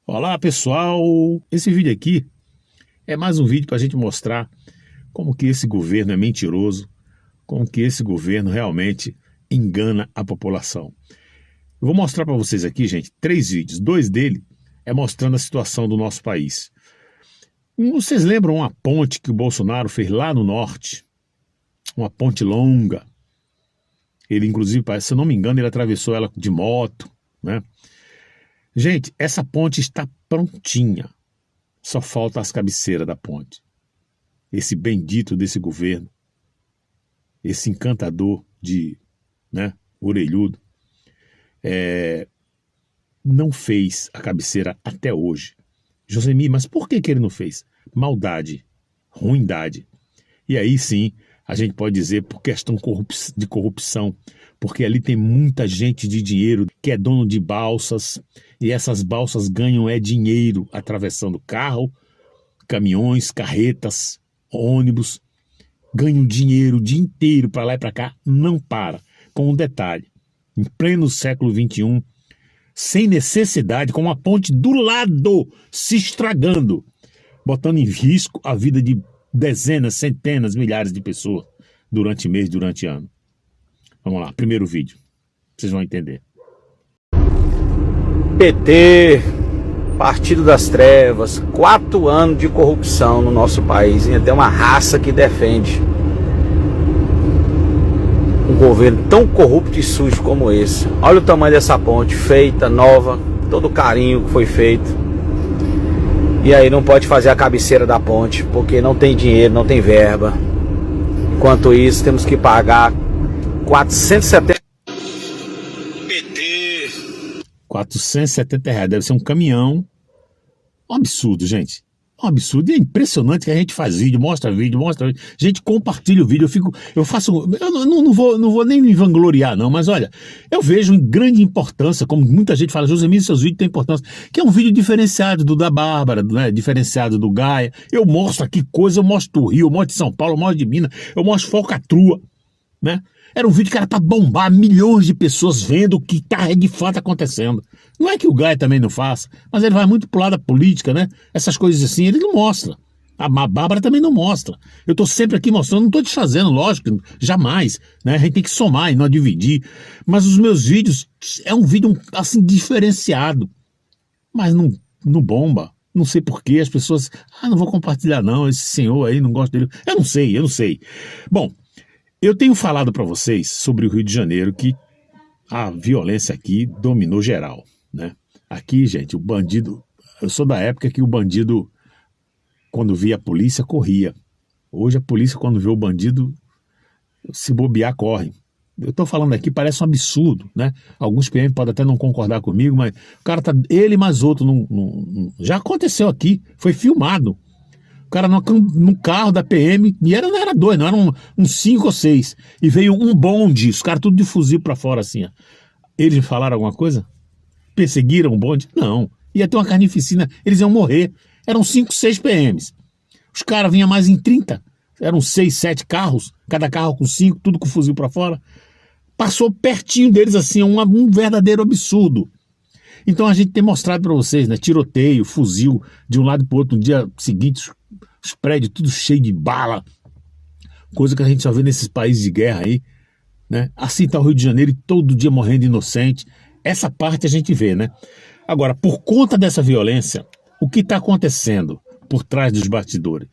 Olá pessoal, esse vídeo aqui é mais um vídeo para a gente mostrar como que esse governo é mentiroso, como que esse governo realmente engana a população. Eu vou mostrar para vocês aqui, gente, 3 vídeos, 2 dele é mostrando a situação do nosso país. Vocês lembram uma ponte que o Bolsonaro fez lá no norte? Uma ponte longa. Ele inclusive, se eu não me engano, ele atravessou ela de moto, né? Gente, essa ponte está prontinha. Só falta as cabeceiras da ponte. Esse bendito desse governo, esse encantador de, orelhudo, não fez a cabeceira até hoje. Josemir, mas por que ele não fez? Maldade, ruindade. E aí sim, a gente pode dizer por questão de corrupção, porque ali tem muita gente de dinheiro que é dono de balsas, e essas balsas ganham dinheiro atravessando carro, caminhões, carretas, ônibus, ganham dinheiro o dia inteiro para lá e para cá, não para. Com um detalhe, em pleno século XXI, sem necessidade, com uma ponte do lado se estragando, botando em risco a vida de dezenas, centenas, milhares de pessoas durante mês, durante ano. Vamos lá, primeiro vídeo, vocês vão entender. PT, Partido das Trevas, 4 anos de corrupção no nosso país, e até uma raça que defende um governo tão corrupto e sujo como esse. Olha o tamanho dessa ponte, feita, nova, todo o carinho que foi feito. E aí não pode fazer a cabeceira da ponte, porque não tem dinheiro, não tem verba. Enquanto isso, temos que pagar 470... PT... 470 reais, deve ser um caminhão. Um absurdo, gente. Um absurdo. E é impressionante que a gente faz vídeo, mostra vídeo. Gente, compartilha o vídeo. Eu não vou nem me vangloriar, não, mas olha, eu vejo em grande importância, como muita gente fala, Josemir, seus vídeos têm importância, que é um vídeo diferenciado do da Bárbara, né, diferenciado do Gaia. Eu mostro aqui coisa, eu mostro do Rio, eu mostro de São Paulo, eu mostro de Minas, eu mostro falcatrua, né? Era um vídeo que era para bombar, milhões de pessoas vendo o que está de fato acontecendo. Não é que o Gaia também não faça, mas ele vai muito pro lado da política, né? Essas coisas assim, ele não mostra. A Bárbara também não mostra. Eu estou sempre aqui mostrando, não estou desfazendo, lógico, jamais, né? A gente tem que somar e não dividir. Mas os meus vídeos, é um vídeo assim diferenciado, mas não bomba. Não sei porquê, as pessoas, não vou compartilhar não, esse senhor aí, não gosto dele. Eu não sei. Bom, eu tenho falado para vocês sobre o Rio de Janeiro que a violência aqui dominou geral, né? Aqui, gente, o bandido... Eu sou da época que o bandido, quando via a polícia, corria. Hoje a polícia, quando vê o bandido, se bobear, corre. Eu tô falando aqui, parece um absurdo, né? Alguns PM podem até não concordar comigo, mas o cara tá... Ele mais outro, já aconteceu aqui, foi filmado. O cara no carro da PM, e não era 2, não, eram uns 5 ou 6. E veio um bonde, os caras tudo de fuzil pra fora assim, ó. Eles falaram alguma coisa? Perseguiram o bonde? Não. Ia ter uma carnificina, eles iam morrer. Eram 5, 6 PMs. Os caras vinham mais em 30. Eram 6, 7 carros, cada carro com 5, tudo com fuzil pra fora. Passou pertinho deles assim, um verdadeiro absurdo. Então a gente tem mostrado para vocês, né? Tiroteio, fuzil, de um lado pro outro, no dia seguinte, os prédios tudo cheio de bala, coisa que a gente só vê nesses países de guerra aí, né? Assim tá o Rio de Janeiro, e todo dia morrendo inocente. Essa parte a gente vê, né? Agora, por conta dessa violência, o que está acontecendo por trás dos bastidores?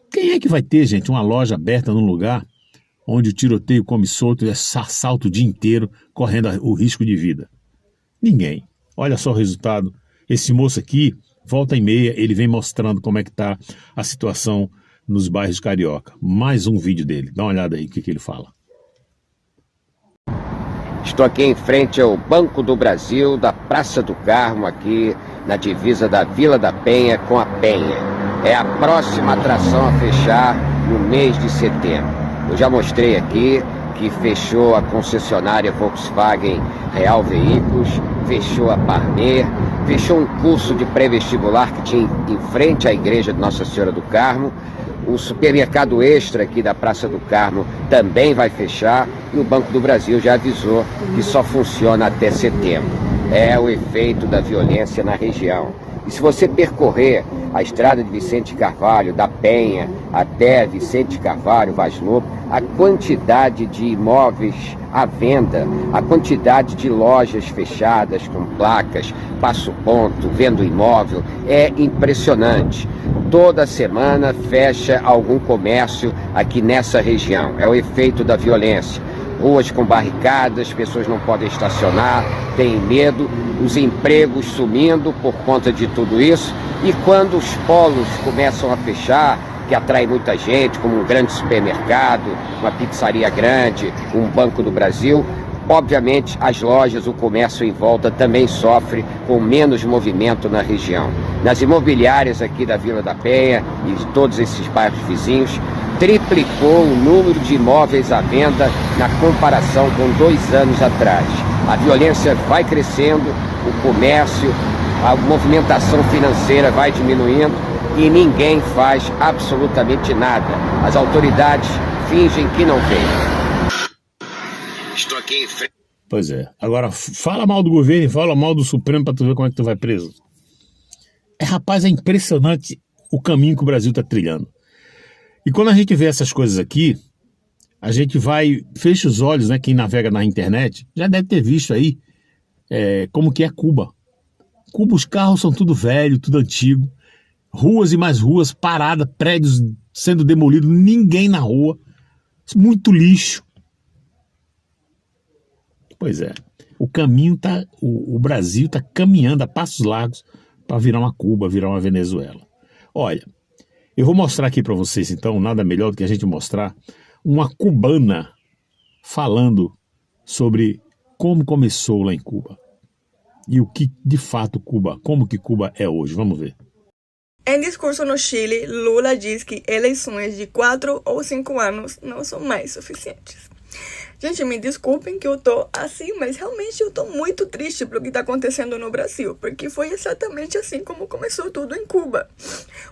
Quem é que vai ter, gente, uma loja aberta num lugar onde o tiroteio come solto e é assalto o dia inteiro, correndo o risco de vida? Ninguém. Olha só o resultado. Esse moço aqui, volta e meia, ele vem mostrando como é que está a situação nos bairros carioca. Mais um vídeo dele. Dá uma olhada aí o que ele fala. Estou aqui em frente ao Banco do Brasil, da Praça do Carmo, aqui na divisa da Vila da Penha com a Penha. É a próxima atração a fechar no mês de setembro. Eu já mostrei aqui que fechou a concessionária Volkswagen Real Veículos, fechou a Parmer, fechou um curso de pré-vestibular que tinha em frente à igreja de Nossa Senhora do Carmo. O supermercado Extra aqui da Praça do Carmo também vai fechar, e o Banco do Brasil já avisou que só funciona até setembro. é o efeito da violência na região. E se você percorrer a estrada de Vicente Carvalho, da Penha até Vicente Carvalho, Vaz Lobo, a quantidade de imóveis à venda, a quantidade de lojas fechadas com placas, passo ponto, vendo imóvel, é impressionante. Toda semana fecha algum comércio aqui nessa região. É o efeito da violência. Ruas com barricadas, pessoas não podem estacionar, têm medo, os empregos sumindo por conta de tudo isso. E quando os polos começam a fechar, que atrai muita gente, como um grande supermercado, uma pizzaria grande, um Banco do Brasil, obviamente as lojas, o comércio em volta também sofre com menos movimento na região. Nas imobiliárias aqui da Vila da Penha e de todos esses bairros vizinhos, triplicou o número de imóveis à venda na comparação com 2 anos atrás. A violência vai crescendo, o comércio, a movimentação financeira vai diminuindo e ninguém faz absolutamente nada. As autoridades fingem que não veem. Estou aqui em frente. Pois é. Agora, fala mal do governo e fala mal do Supremo pra tu ver como é que tu vai preso. Rapaz, é impressionante o caminho que o Brasil tá trilhando. E quando a gente vê essas coisas aqui, a gente vai, fecha os olhos, né? Quem navega na internet já deve ter visto aí como que é Cuba. Cuba, os carros são tudo velho, tudo antigo. Ruas e mais ruas paradas, prédios sendo demolidos, ninguém na rua. Muito lixo. Pois é. O caminho tá, o Brasil tá caminhando a passos largos para virar uma Cuba, virar uma Venezuela. Olha, eu vou mostrar aqui para vocês, então, nada melhor do que a gente mostrar uma cubana falando sobre como começou lá em Cuba e o que, de fato, Cuba, como que Cuba é hoje. Vamos ver. Em discurso no Chile, Lula diz que eleições de 4 ou 5 anos não são mais suficientes. Gente, me desculpem que eu tô assim, mas realmente eu tô muito triste pelo que tá acontecendo no Brasil, porque foi exatamente assim como começou tudo em Cuba.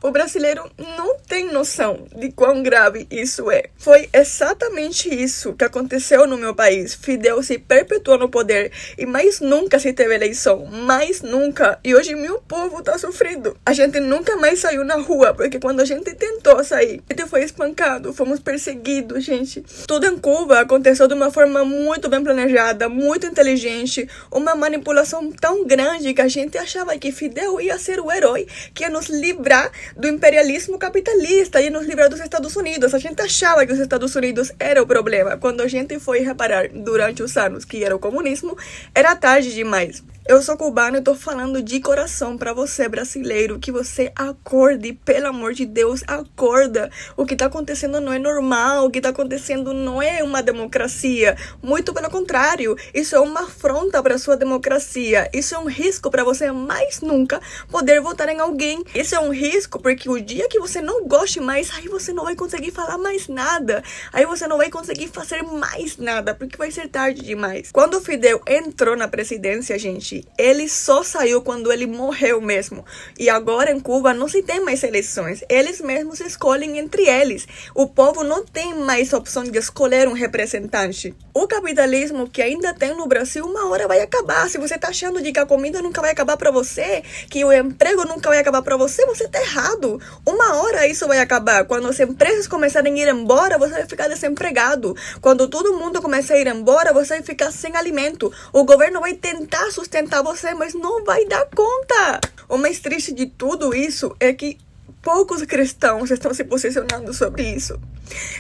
O brasileiro não tem noção de quão grave isso é. Foi exatamente isso que aconteceu no meu país. Fidel se perpetuou no poder e mais nunca se teve eleição, mais nunca. E hoje meu povo tá sofrendo. A gente nunca mais saiu na rua, porque quando a gente tentou sair, a gente foi espancado, fomos perseguidos, gente. Tudo em Cuba aconteceu de uma forma muito bem planejada, muito inteligente, uma manipulação tão grande que a gente achava que Fidel ia ser o herói que ia nos livrar do imperialismo capitalista, ia nos livrar dos Estados Unidos. A gente achava que os Estados Unidos era o problema. Quando a gente foi reparar durante os anos que era o comunismo, era tarde demais. Eu sou cubano e tô falando de coração pra você, brasileiro, que você acorde, pelo amor de Deus, acorda. O que tá acontecendo não é normal, o que tá acontecendo não é uma democracia. Muito pelo contrário, isso é uma afronta pra sua democracia. Isso é um risco pra você mais nunca poder votar em alguém. Isso é um risco porque o dia que você não goste mais, aí você não vai conseguir falar mais nada. Aí você não vai conseguir fazer mais nada, porque vai ser tarde demais. Quando o Fidel entrou na presidência, gente, ele só saiu quando ele morreu mesmo. E agora em Cuba não se tem mais eleições. Eles mesmos escolhem entre eles. O povo não tem mais a opção de escolher um representante. O capitalismo que ainda tem no Brasil, uma hora vai acabar. Se você tá achando de que a comida nunca vai acabar pra você, que o emprego nunca vai acabar pra você, você tá errado. Uma hora isso vai acabar. Quando as empresas começarem a ir embora, você vai ficar desempregado. Quando todo mundo começar a ir embora, você vai ficar sem alimento. O governo vai tentar sustentar você, mas não vai dar conta. O mais triste de tudo isso é que poucos cristãos estão se posicionando sobre isso.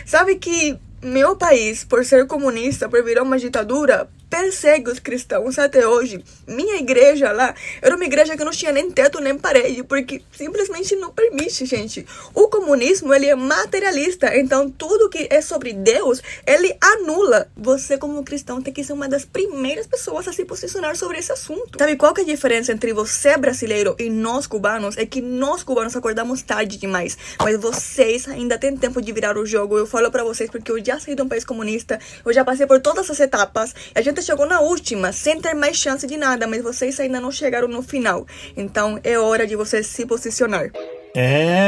Sabe que meu país, por ser comunista, por virar uma ditadura, persegue os cristãos até hoje. Minha igreja lá era uma igreja que não tinha nem teto nem parede, porque simplesmente não permite, gente. O comunismo, ele é materialista, então tudo que é sobre Deus, ele anula. Você, como cristão, tem que ser uma das primeiras pessoas a se posicionar sobre esse assunto. Sabe qual que é a diferença entre você, brasileiro, e nós, cubanos? É que nós, cubanos, acordamos tarde demais, mas vocês ainda têm tempo de virar o jogo. Eu falo pra vocês porque eu já saí de um país comunista, eu já passei por todas as etapas, a gente chegou na última, sem ter mais chance de nada, mas vocês ainda não chegaram no final. Então é hora de vocês se posicionar.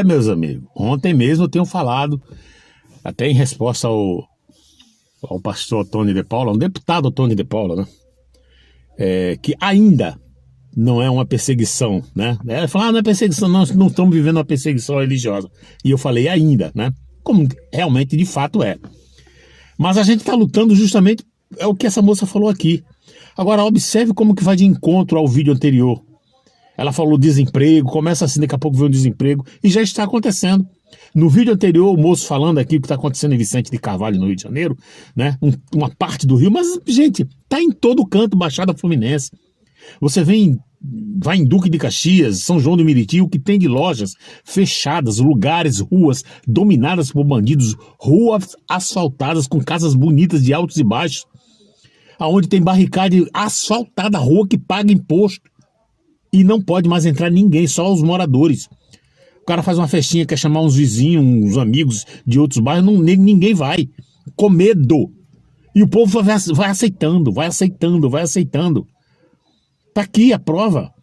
Meus amigos, ontem mesmo eu tenho falado, até em resposta ao pastor Tony de Paula, um deputado Tony de Paula, né? que ainda não é uma perseguição, né? Ela fala, não é perseguição, nós não estamos vivendo uma perseguição religiosa. E eu falei ainda, né? Como realmente, de fato, é. Mas a gente está lutando justamente, é o que essa moça falou aqui. Agora, observe como que vai de encontro ao vídeo anterior. Ela falou desemprego, começa assim, daqui a pouco vem o desemprego, e já está acontecendo. No vídeo anterior, o moço falando aqui o que está acontecendo em Vicente de Carvalho, no Rio de Janeiro, né? Uma parte do Rio, mas, gente, tá em todo canto, Baixada Fluminense. Você vai em Duque de Caxias, São João do Meriti, o que tem de lojas fechadas, lugares, ruas dominadas por bandidos, ruas asfaltadas com casas bonitas de altos e baixos, aonde tem barricade asfaltada, rua que paga imposto. E não pode mais entrar ninguém, só os moradores. O cara faz uma festinha, quer chamar uns vizinhos, uns amigos de outros bairros, ninguém vai. Com medo. E o povo vai aceitando. Tá aqui a prova.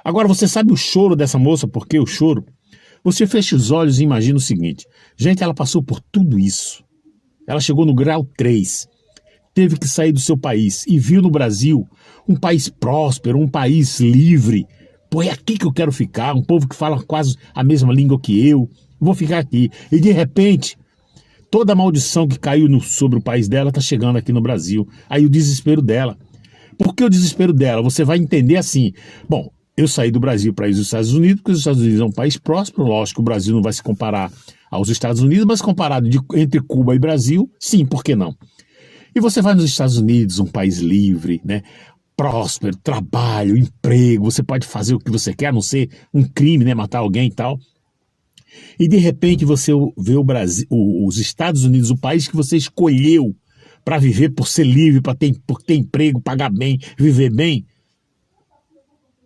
Agora, você sabe o choro dessa moça? Por que o choro? Você fecha os olhos e imagina o seguinte. Gente, ela passou por tudo isso. Ela chegou no grau 3. Teve que sair do seu país e viu no Brasil um país próspero, um país livre. Pô, é aqui que eu quero ficar, um povo que fala quase a mesma língua que eu. Vou ficar aqui. E de repente, toda a maldição que caiu sobre o país dela está chegando aqui no Brasil. Aí o desespero dela. Por que o desespero dela? Você vai entender assim. Bom, eu saí do Brasil para ir aos Estados Unidos, porque os Estados Unidos é um país próspero. Lógico que o Brasil não vai se comparar aos Estados Unidos, mas comparado entre Cuba e Brasil, sim, por que não? E você vai nos Estados Unidos, um país livre, né? Próspero, trabalho, emprego, você pode fazer o que você quer, a não ser um crime, né? Matar alguém e tal. E de repente você vê o Brasil, os Estados Unidos, o país que você escolheu para viver, por ser livre, por ter emprego, pagar bem, viver bem,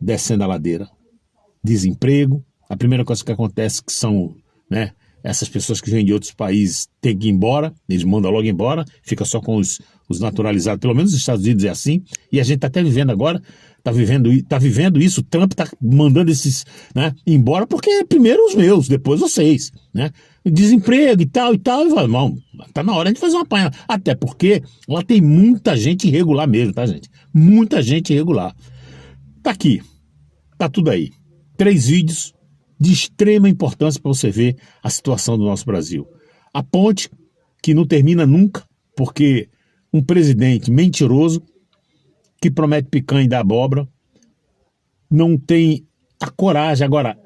descendo a ladeira. Desemprego, a primeira coisa que acontece que são, né? Essas pessoas que vêm de outros países têm que ir embora, eles mandam logo embora, fica só com os naturalizados, pelo menos nos Estados Unidos é assim, e a gente está até vivendo agora, está vivendo isso, Trump está mandando esses, né, embora, porque primeiro os meus, depois vocês, né, desemprego e tal, e vai, irmão, está na hora de fazer uma apanhada, até porque lá tem muita gente irregular mesmo, tá, gente? Muita gente irregular. Tá aqui, tá tudo aí, 3 vídeos, de extrema importância para você ver a situação do nosso Brasil. A ponte, que não termina nunca, porque um presidente mentiroso, que promete picanha e dá abóbora, não tem a coragem, agora,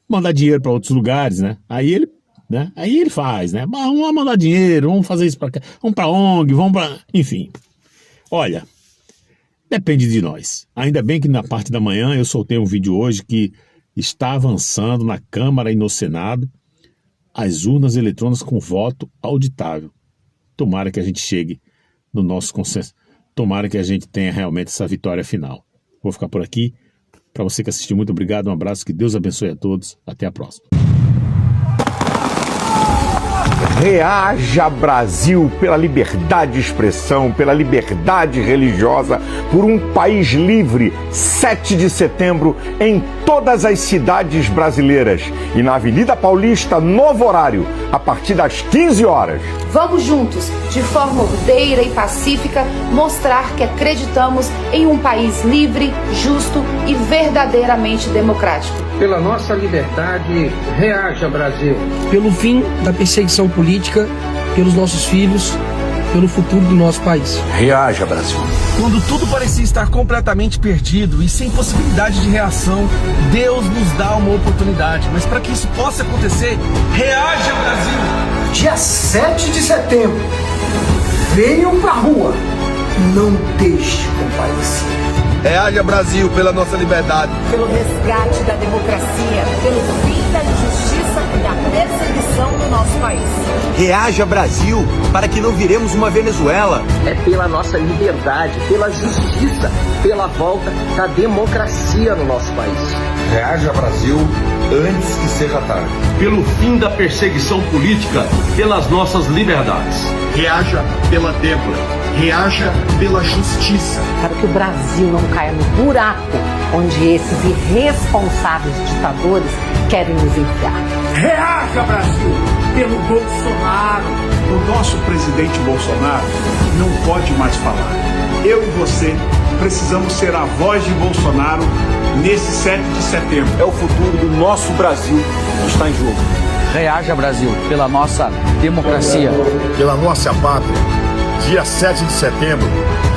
mandar dinheiro para outros lugares, né? Aí ele faz, né? Vamos mandar dinheiro, vamos fazer isso para cá, vamos para ONG, vamos para... Enfim, olha, depende de nós. Ainda bem que na parte da manhã eu soltei um vídeo hoje que está avançando na Câmara e no Senado as urnas eletrônicas com voto auditável. Tomara que a gente chegue no nosso consenso. Tomara que a gente tenha realmente essa vitória final. Vou ficar por aqui. Para você que assistiu, muito obrigado. Um abraço. Que Deus abençoe a todos. Até a próxima. Reaja, Brasil, pela liberdade de expressão, pela liberdade religiosa, por um país livre, 7 de setembro, em todas as cidades brasileiras. E na Avenida Paulista, novo horário, a partir das 15 horas. Vamos juntos, de forma ordeira e pacífica, mostrar que acreditamos em um país livre, justo e verdadeiramente democrático. Pela nossa liberdade, reaja, Brasil. Pelo fim da perseguição política, pelos nossos filhos, pelo futuro do nosso país. Reaja, Brasil. Quando tudo parecia estar completamente perdido e sem possibilidade de reação, Deus nos dá uma oportunidade. Mas para que isso possa acontecer, reaja, Brasil! Dia 7 de setembro, venham pra rua, não deixe comparecer. Reaja, Brasil, pela nossa liberdade. Pelo resgate da democracia, pelo fim da injustiça e da perseguição no nosso país. Reaja, Brasil, para que não viremos uma Venezuela. É pela nossa liberdade, pela justiça, pela volta da democracia no nosso país. Reaja, Brasil, antes que seja tarde. Pelo fim da perseguição política, pelas nossas liberdades. Reaja pela Débora. Reaja pela justiça. Para que o Brasil não caia no buraco onde esses irresponsáveis ditadores querem nos enfiar. Reaja, Brasil, pelo Bolsonaro. O nosso presidente Bolsonaro não pode mais falar. Eu e você precisamos ser a voz de Bolsonaro nesse 7 de setembro. É o futuro do nosso Brasil que está em jogo. Reaja, Brasil, pela nossa democracia. Pela nossa pátria, dia 7 de setembro,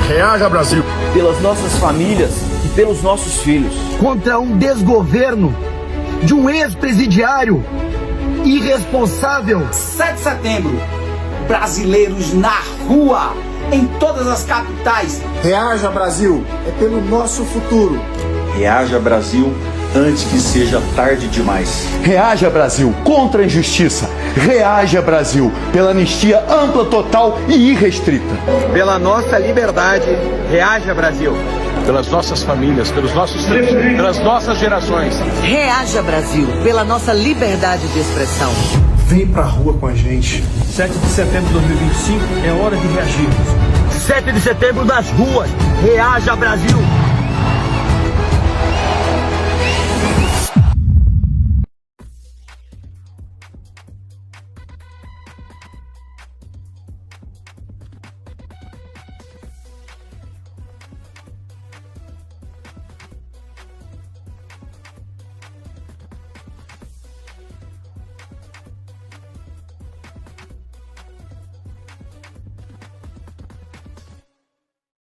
reaja Brasil. Pelas nossas famílias e pelos nossos filhos. Contra um desgoverno de um ex-presidiário irresponsável. 7 de setembro, brasileiros na rua, em todas as capitais. Reaja Brasil, é pelo nosso futuro. Reaja Brasil, antes que seja tarde demais. Reaja Brasil contra a injustiça. Reaja Brasil pela anistia ampla, total e irrestrita. Pela nossa liberdade, reaja Brasil. Pelas nossas famílias, pelos nossos filhos, pelas nossas gerações. Reaja, Brasil, pela nossa liberdade de expressão. Vem pra rua com a gente. 7 de setembro de 2025 é hora de reagirmos. 7 de setembro nas ruas. Reaja Brasil.